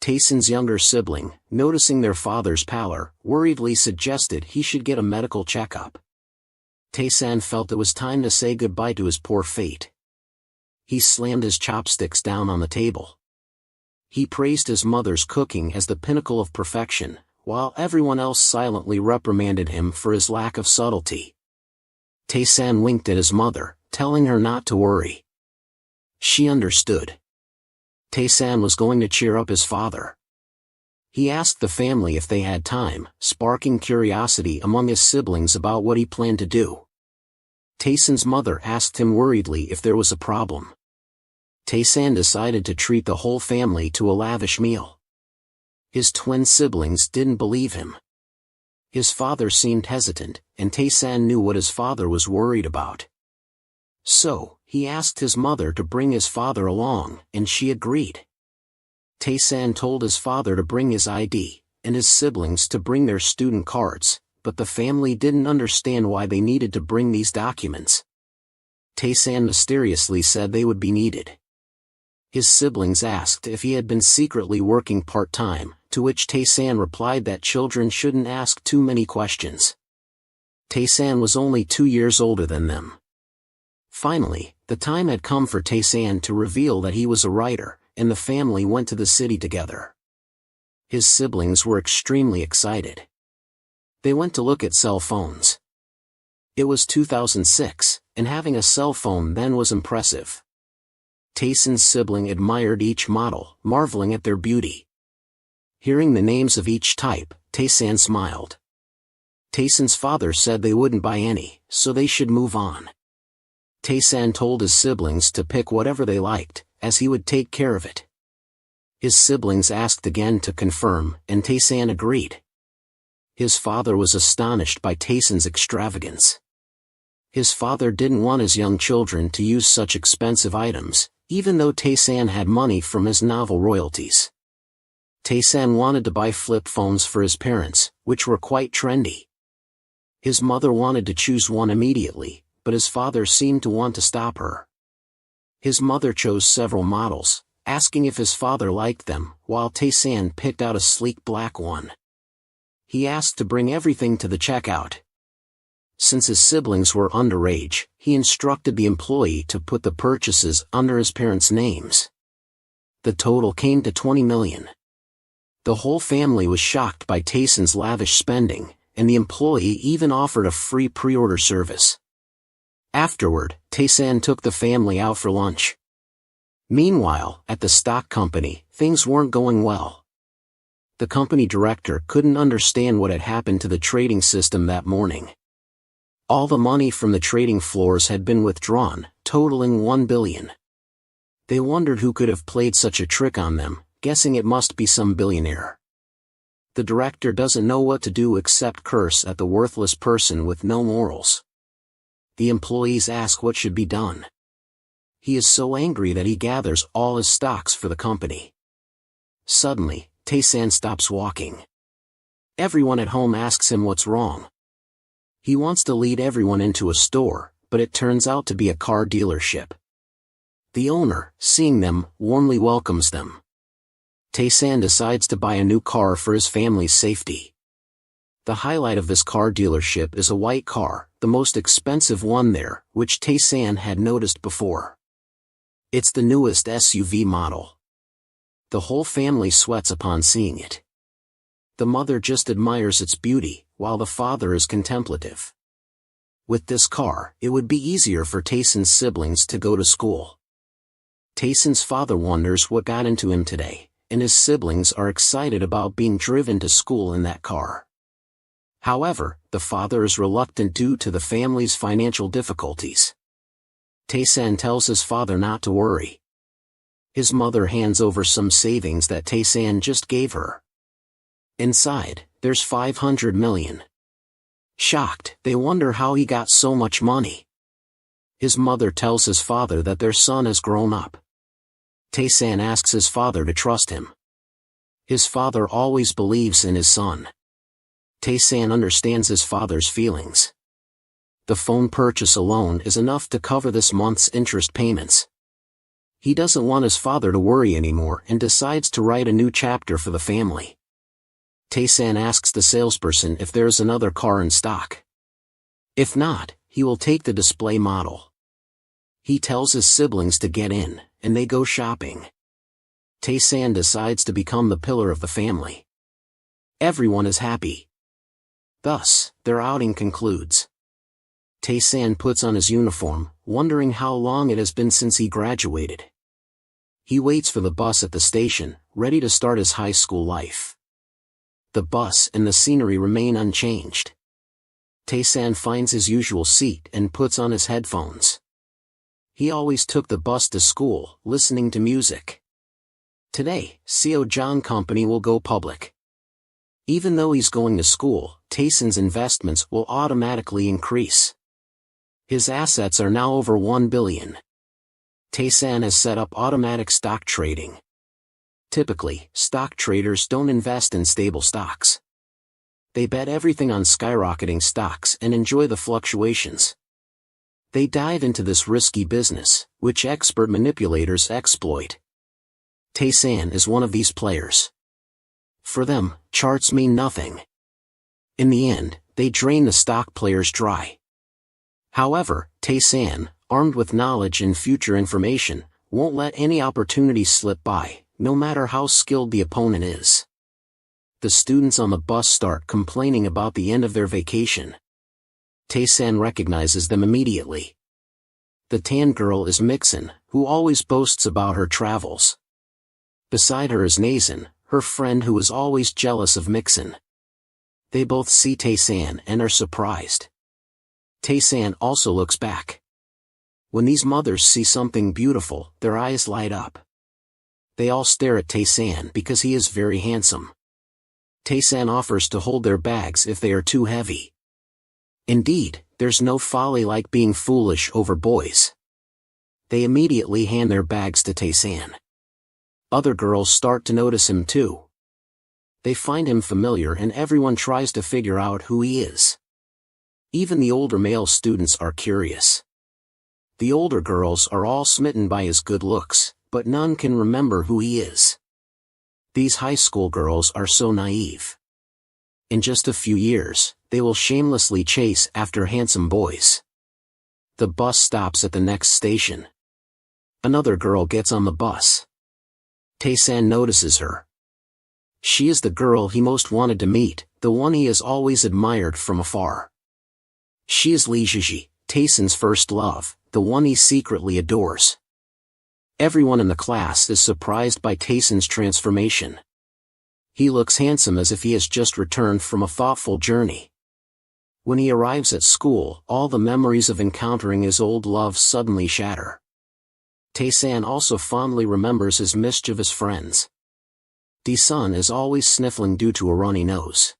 [SPEAKER 1] Taesan's younger sibling, noticing their father's pallor, worriedly suggested he should get a medical checkup. Taesan felt it was time to say goodbye to his poor fate. He slammed his chopsticks down on the table. He praised his mother's cooking as the pinnacle of perfection, while everyone else silently reprimanded him for his lack of subtlety. Taesan winked at his mother, telling her not to worry. She understood. Taesan was going to cheer up his father. He asked the family if they had time, sparking curiosity among his siblings about what he planned to do. Taesan's mother asked him worriedly if there was a problem. Taesan decided to treat the whole family to a lavish meal. His twin siblings didn't believe him. His father seemed hesitant, and Taesan knew what his father was worried about. So, he asked his mother to bring his father along, and she agreed. Taesan told his father to bring his ID, and his siblings to bring their student cards, but the family didn't understand why they needed to bring these documents. Taesan mysteriously said they would be needed. His siblings asked if he had been secretly working part-time, to which Taesan replied that children shouldn't ask too many questions. Taesan was only 2 years older than them. Finally, the time had come for Taesan to reveal that he was a writer, and the family went to the city together. His siblings were extremely excited. They went to look at cell phones. It was 2006, and having a cell phone then was impressive. Taesan's sibling admired each model, marveling at their beauty. Hearing the names of each type, Taesan smiled. Taesan's father said they wouldn't buy any, so they should move on. Taesan told his siblings to pick whatever they liked, as he would take care of it. His siblings asked again to confirm, and Taesan agreed. His father was astonished by Taesan's extravagance. His father didn't want his young children to use such expensive items, even though Taesan had money from his novel royalties. Taesan wanted to buy flip phones for his parents, which were quite trendy. His mother wanted to choose one immediately, but his father seemed to want to stop her. His mother chose several models, asking if his father liked them, while Taesan picked out a sleek black one. He asked to bring everything to the checkout. Since his siblings were underage, he instructed the employee to put the purchases under his parents' names. The total came to 20 million. The whole family was shocked by Taesan's lavish spending, and the employee even offered a free pre-order service. Afterward, Taesan took the family out for lunch. Meanwhile, at the stock company, things weren't going well. The company director couldn't understand what had happened to the trading system that morning. All the money from the trading floors had been withdrawn, totaling 1 billion. They wondered who could have played such a trick on them, guessing it must be some billionaire. The director doesn't know what to do except curse at the worthless person with no morals. The employees ask what should be done. He is so angry that he gathers all his stocks for the company. Suddenly, Taesan stops walking. Everyone at home asks him what's wrong. He wants to lead everyone into a store, but it turns out to be a car dealership. The owner, seeing them, warmly welcomes them. Taesan decides to buy a new car for his family's safety. The highlight of this car dealership is a white car, the most expensive one there, which Taesan had noticed before. It's the newest SUV model. The whole family sweats upon seeing it. The mother just admires its beauty, while the father is contemplative. With this car, it would be easier for Taesan's siblings to go to school. Taesan's father wonders what got into him today, and his siblings are excited about being driven to school in that car. However, the father is reluctant due to the family's financial difficulties. Taesan tells his father not to worry. His mother hands over some savings that Taesan just gave her. Inside, there's 500 million. Shocked, they wonder how he got so much money. His mother tells his father that their son has grown up. Taesan asks his father to trust him. His father always believes in his son. Taesan understands his father's feelings. The phone purchase alone is enough to cover this month's interest payments. He doesn't want his father to worry anymore and decides to write a new chapter for the family. Taesan asks the salesperson if there's another car in stock. If not, he will take the display model. He tells his siblings to get in, and they go shopping. Taesan decides to become the pillar of the family. Everyone is happy. Thus, their outing concludes. Taesan puts on his uniform, wondering how long it has been since he graduated. He waits for the bus at the station, ready to start his high school life. The bus and the scenery remain unchanged. Taesan finds his usual seat and puts on his headphones. he always took the bus to school, listening to music. Today, Seo Jang Company will go public. Even though he's going to school, Taesan's investments will automatically increase. His assets are now over 1 billion. Taesan has set up automatic stock trading. Typically, stock traders don't invest in stable stocks. They bet everything on skyrocketing stocks and enjoy the fluctuations. They dive into this risky business, which expert manipulators exploit. Taesan is one of these players. For them, charts mean nothing. In the end, they drain the stock players dry. However, Taesan, armed with knowledge and future information, won't let any opportunity slip by, no matter how skilled the opponent is. The students on the bus start complaining about the end of their vacation. Taesan recognizes them immediately. The tan girl is Mixin, who always boasts about her travels. Beside her is Naesan, her friend who is always jealous of Mixin. They both see Taesan and are surprised. Taesan also looks back. When these mothers see something beautiful, their eyes light up. They all stare at Taesan because he is very handsome. Taesan offers to hold their bags if they are too heavy. Indeed, there's no folly like being foolish over boys. They immediately hand their bags to Taesan. Other girls start to notice him too. They find him familiar and everyone tries to figure out who he is. Even the older male students are curious. The older girls are all smitten by his good looks, but none can remember who he is. These high school girls are so naive. In just a few years, they will shamelessly chase after handsome boys. The bus stops at the next station. Another girl gets on the bus. Taesan notices her. She is the girl he most wanted to meet, the one he has always admired from afar. She is Lee Zhizhi, Taesan's first love, the one he secretly adores. Everyone in the class is surprised by Taesan's transformation. He looks handsome as if he has just returned from a thoughtful journey. When he arrives at school, all the memories of encountering his old love suddenly shatter. Taesan also fondly remembers his mischievous friends. Daesun is always sniffling due to a runny nose.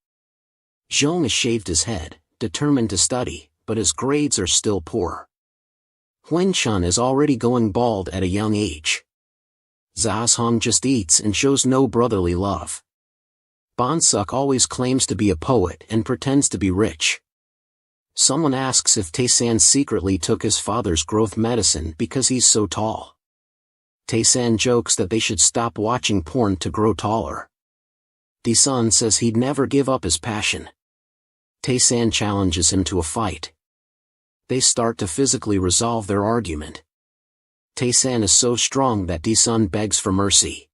[SPEAKER 1] Jung has shaved his head, determined to study, but his grades are still poor. Hwen-chun is already going bald at a young age. Zashong just eats and shows no brotherly love. Bonsuk always claims to be a poet and pretends to be rich. Someone asks if Taesan secretly took his father's growth medicine because he's so tall. Taesan jokes that they should stop watching porn to grow taller. Daesun says he'd never give up his passion. Taesan challenges him to a fight. They start to physically resolve their argument. Taesan is so strong that Daesun begs for mercy.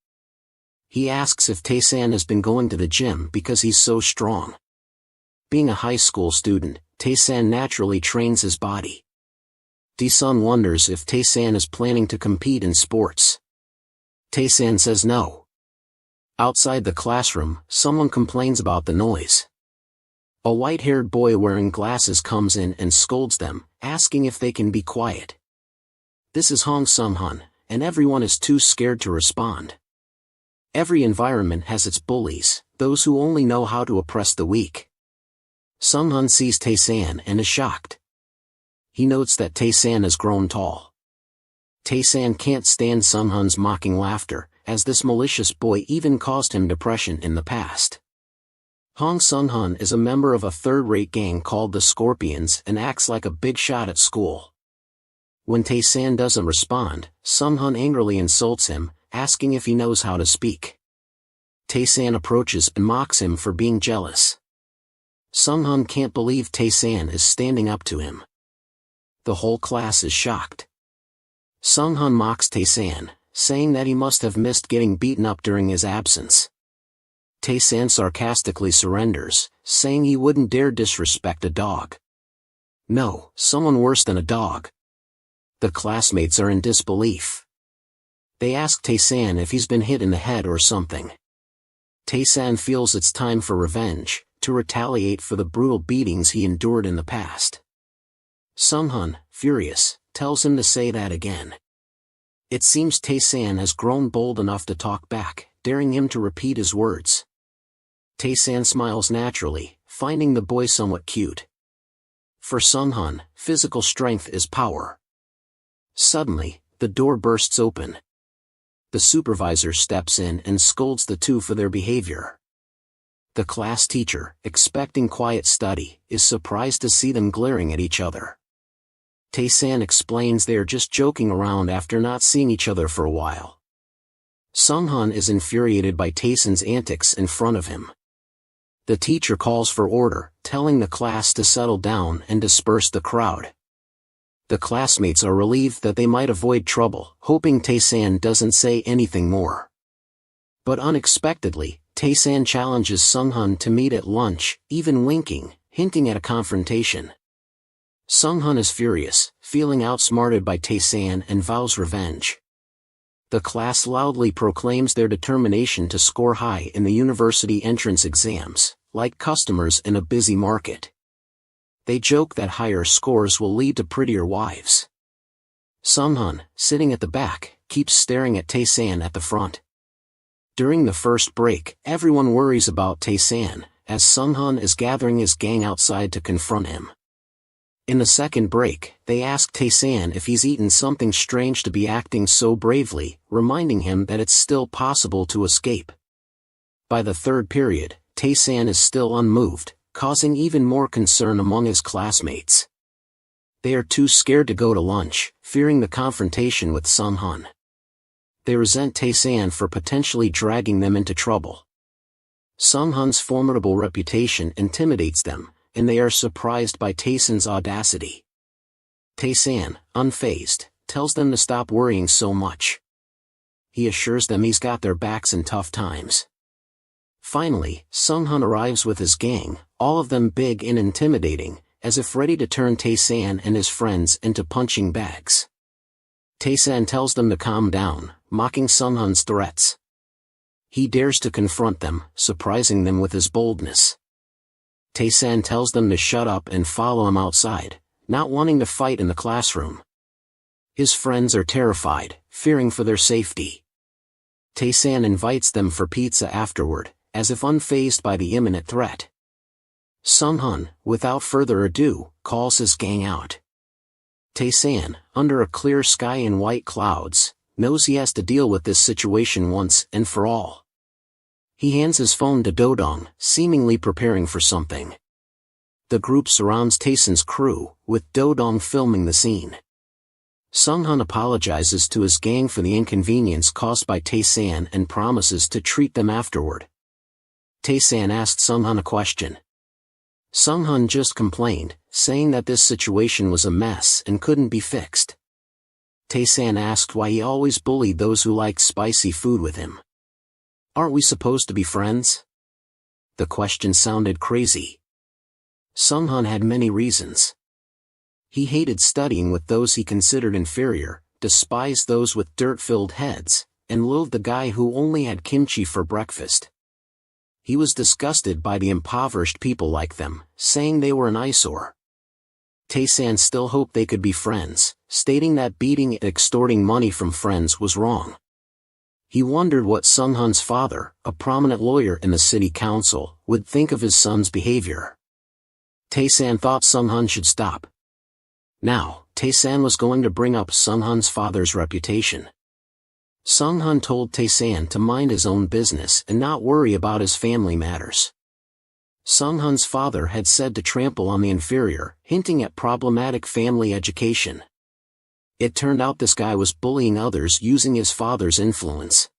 [SPEAKER 1] He asks if Taesan has been going to the gym because he's so strong. Being a high school student, Taesan naturally trains his body. Daesun wonders if Taesan is planning to compete in sports. Taesan says no. Outside the classroom, someone complains about the noise. A white-haired boy wearing glasses comes in and scolds them, asking if they can be quiet. This is Hong Sung-hun, and everyone is too scared to respond. Every environment has its bullies, those who only know how to oppress the weak. Sung-hun sees Taesan and is shocked. He notes that Taesan has grown tall. Taesan can't stand Sung-hun's mocking laughter, as this malicious boy even caused him depression in the past. Hong Sung-hun is a member of a third-rate gang called the Scorpions and acts like a big shot at school. When Taesan doesn't respond, Sung-hun angrily insults him, asking if he knows how to speak. Taesan approaches and mocks him for being jealous. Sung-hun can't believe Taesan is standing up to him. The whole class is shocked. Sung-hun mocks Taesan, saying that he must have missed getting beaten up during his absence. Taesan sarcastically surrenders, saying he wouldn't dare disrespect a dog. No, someone worse than a dog. The classmates are in disbelief. They ask Taesan if he's been hit in the head or something. Taesan feels it's time for revenge, to retaliate for the brutal beatings he endured in the past. Sung-hun, furious, tells him to say that again. It seems Taesan has grown bold enough to talk back, daring him to repeat his words. Taesan smiles naturally, finding the boy somewhat cute. For Sunghun, physical strength is power. Suddenly, the door bursts open. The supervisor steps in and scolds the two for their behavior. The class teacher, expecting quiet study, is surprised to see them glaring at each other. Taesan explains they are just joking around after not seeing each other for a while. Sunghun is infuriated by Taesan's antics in front of him. The teacher calls for order, telling the class to settle down and disperse the crowd. The classmates are relieved that they might avoid trouble, hoping Taesan doesn't say anything more. But unexpectedly, Taesan challenges Sunghun to meet at lunch, even winking, hinting at a confrontation. Sunghun is furious, feeling outsmarted by Taesan and vows revenge. The class loudly proclaims their determination to score high in the university entrance exams, like customers in a busy market. They joke that higher scores will lead to prettier wives. Sunghun, sitting at the back, keeps staring at Taesan at the front. During the first break, everyone worries about Taesan, as Sunghun is gathering his gang outside to confront him. In the second break, they ask Taesan if he's eaten something strange to be acting so bravely, reminding him that it's still possible to escape. By the third period, Taesan is still unmoved, causing even more concern among his classmates. They are too scared to go to lunch, fearing the confrontation with Sunghun. They resent Taesan for potentially dragging them into trouble. Sunghun's formidable reputation intimidates them, and they are surprised by Taesan's audacity. Taesan, unfazed, tells them to stop worrying so much. He assures them he's got their backs in tough times. Finally, Sunghun arrives with his gang, all of them big and intimidating, as if ready to turn Taesan and his friends into punching bags. Taesan tells them to calm down, mocking Sunghun's threats. He dares to confront them, surprising them with his boldness. Taesan tells them to shut up and follow him outside, not wanting to fight in the classroom. His friends are terrified, fearing for their safety. Taesan invites them for pizza afterward, as if unfazed by the imminent threat. Sunghun, without further ado, calls his gang out. Taesan, under a clear sky and white clouds, knows he has to deal with this situation once and for all. He hands his phone to Dodong, seemingly preparing for something. The group surrounds Taesan's crew, with Dodong filming the scene. Sunghun apologizes to his gang for the inconvenience caused by Taesan and promises to treat them afterward. Taesan asked Sunghun a question. Sunghun just complained, saying that this situation was a mess and couldn't be fixed. Taesan asked why he always bullied those who liked spicy food with him. Aren't we supposed to be friends? The question sounded crazy. Sunghun had many reasons. He hated studying with those he considered inferior, despised those with dirt-filled heads, and loathed the guy who only had kimchi for breakfast. He was disgusted by the impoverished people like them, saying they were an eyesore. Taesan still hoped they could be friends, stating that beating and extorting money from friends was wrong. He wondered what Sunghun's father, a prominent lawyer in the city council, would think of his son's behavior. Taesan thought Sunghun should stop. Now, Taesan was going to bring up Sunghun's father's reputation. Sunghun told Taesan to mind his own business and not worry about his family matters. Sunghun's father had said to trample on the inferior, hinting at problematic family education. It turned out this guy was bullying others using his father's influence.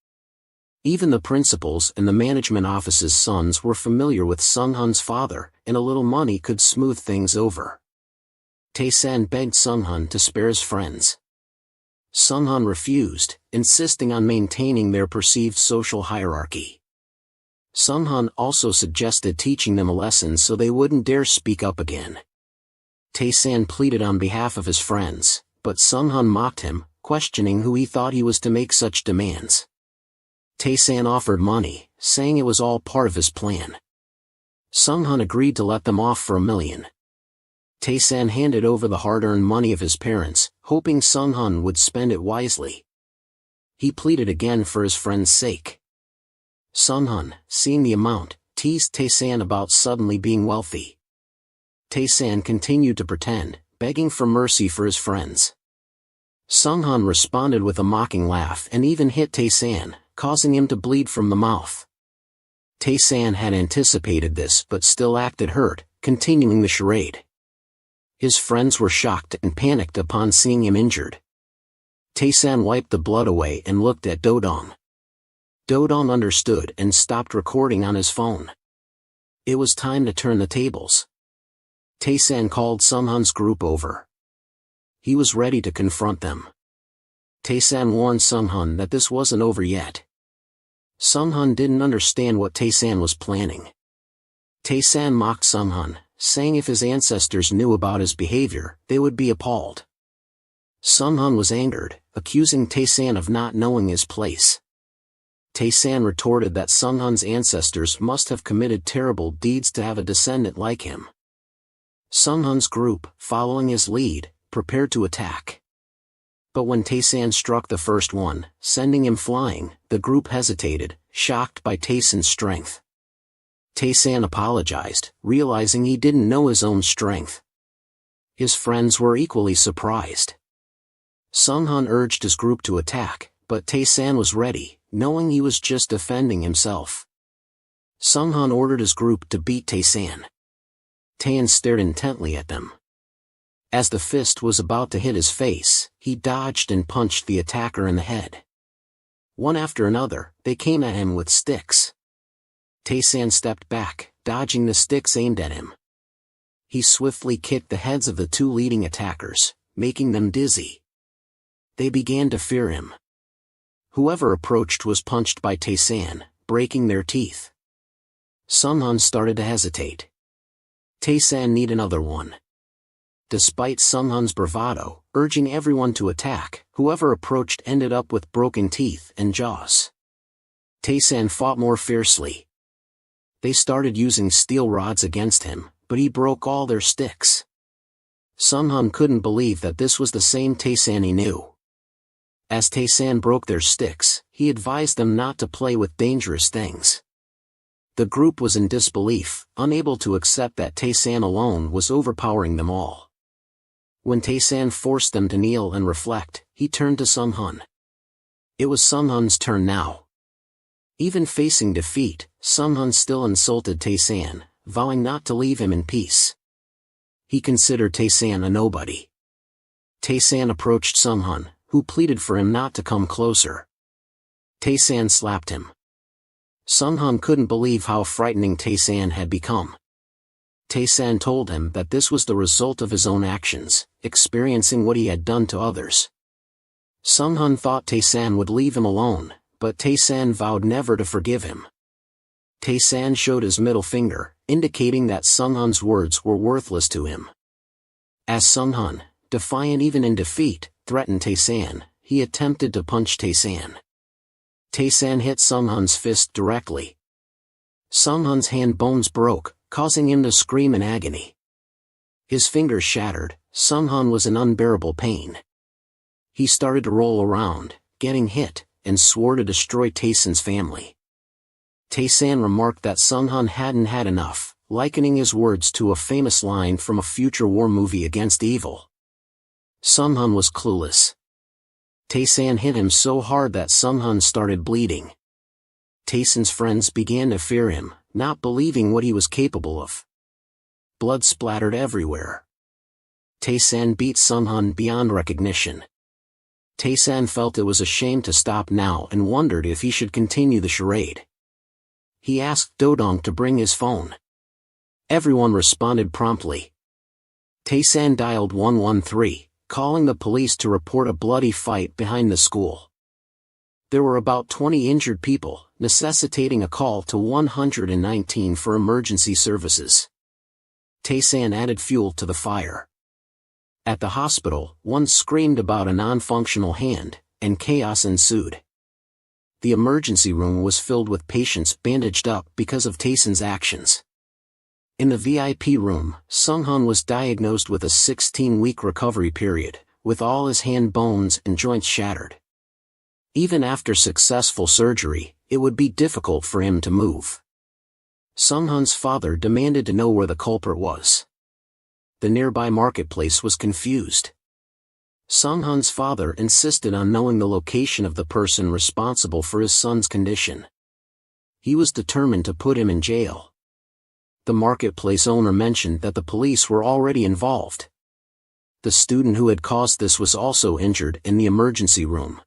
[SPEAKER 1] Even the principals and the management office's sons were familiar with Sunghun's father, and a little money could smooth things over. Taesan begged Sunghun to spare his friends. Sunghun refused, insisting on maintaining their perceived social hierarchy. Sunghun also suggested teaching them a lesson so they wouldn't dare speak up again. Taesan pleaded on behalf of his friends, but Sunghun mocked him, questioning who he thought he was to make such demands. Taesan offered money, saying it was all part of his plan. Sunghun agreed to let them off for $1 million. Taesan handed over the hard-earned money of his parents, hoping Sung-hun would spend it wisely. He pleaded again for his friend's sake. Sung-hun, seeing the amount, teased Taesan about suddenly being wealthy. Taesan continued to pretend, begging for mercy for his friends. Sung-hun responded with a mocking laugh and even hit Taesan, causing him to bleed from the mouth. Taesan had anticipated this but still acted hurt, continuing the charade. His friends were shocked and panicked upon seeing him injured. Taesan wiped the blood away and looked at Dodong. Dodong understood and stopped recording on his phone. It was time to turn the tables. Taesan called Sung-hun's group over. He was ready to confront them. Taesan warned Sung-hun that this wasn't over yet. Sung-hun didn't understand what Taesan was planning. Taesan mocked Sung-hun, saying if his ancestors knew about his behavior, they would be appalled. Sung-hun was angered, accusing Taesan of not knowing his place. Taesan retorted that Sung-hun's ancestors must have committed terrible deeds to have a descendant like him. Sung-hun's group, following his lead, prepared to attack. But when Taesan struck the first one, sending him flying, the group hesitated, shocked by Taesan's strength. Taesan apologized, realizing he didn't know his own strength. His friends were equally surprised. Sung-hun urged his group to attack, but Taesan was ready, knowing he was just defending himself. Sung-hun ordered his group to beat Taesan. Taesan stared intently at them. As the fist was about to hit his face, he dodged and punched the attacker in the head. One after another, they came at him with sticks. Taesan stepped back, dodging the sticks aimed at him. He swiftly kicked the heads of the two leading attackers, making them dizzy. They began to fear him. Whoever approached was punched by Taesan, breaking their teeth. Sung-hun started to hesitate. Taesan need another one. Despite Sung-hun's bravado, urging everyone to attack, whoever approached ended up with broken teeth and jaws. Taesan fought more fiercely. They started using steel rods against him, but he broke all their sticks. Sung-hun couldn't believe that this was the same Taesan he knew. As Taesan broke their sticks, he advised them not to play with dangerous things. The group was in disbelief, unable to accept that Taesan alone was overpowering them all. When Taesan forced them to kneel and reflect, he turned to Sung-hun. It was Sung-hun's turn now. Even facing defeat, Sung-hun still insulted Taesan, vowing not to leave him in peace. He considered Taesan a nobody. Taesan approached Sung-hun, who pleaded for him not to come closer. Taesan slapped him. Sung-hun couldn't believe how frightening Taesan had become. Taesan told him that this was the result of his own actions, experiencing what he had done to others. Sung-hun thought Taesan would leave him alone, but Taesan vowed never to forgive him. Taesan showed his middle finger, indicating that Sung-hun's words were worthless to him. As Sung-hun, defiant even in defeat, threatened Taesan, he attempted to punch Taesan. Taesan hit Sung-hun's fist directly. Sung-hun's hand bones broke, causing him to scream in agony. His fingers shattered. Sung-hun was in unbearable pain. He started to roll around, getting hit, and swore to destroy Taesan's family. Taesan remarked that Sung-hun hadn't had enough, likening his words to a famous line from a future war movie against evil. Sung-hun was clueless. Taesan hit him so hard that Sung-hun started bleeding. Taesan's friends began to fear him, not believing what he was capable of. Blood splattered everywhere. Taesan beat Sung-hun beyond recognition. Taesan felt it was a shame to stop now and wondered if he should continue the charade. He asked Dodong to bring his phone. Everyone responded promptly. Taesan dialed 113, calling the police to report a bloody fight behind the school. There were about 20 injured people, necessitating a call to 119 for emergency services. Taesan added fuel to the fire. At the hospital, one screamed about a non-functional hand, and chaos ensued. The emergency room was filled with patients bandaged up because of Taesan's actions. In the VIP room, Sung-hun was diagnosed with a 16-week recovery period, with all his hand bones and joints shattered. Even after successful surgery, it would be difficult for him to move. Sung-hun's father demanded to know where the culprit was. The nearby marketplace was confused. Sung-hun's father insisted on knowing the location of the person responsible for his son's condition. He was determined to put him in jail. The marketplace owner mentioned that the police were already involved. The student who had caused this was also injured in the emergency room,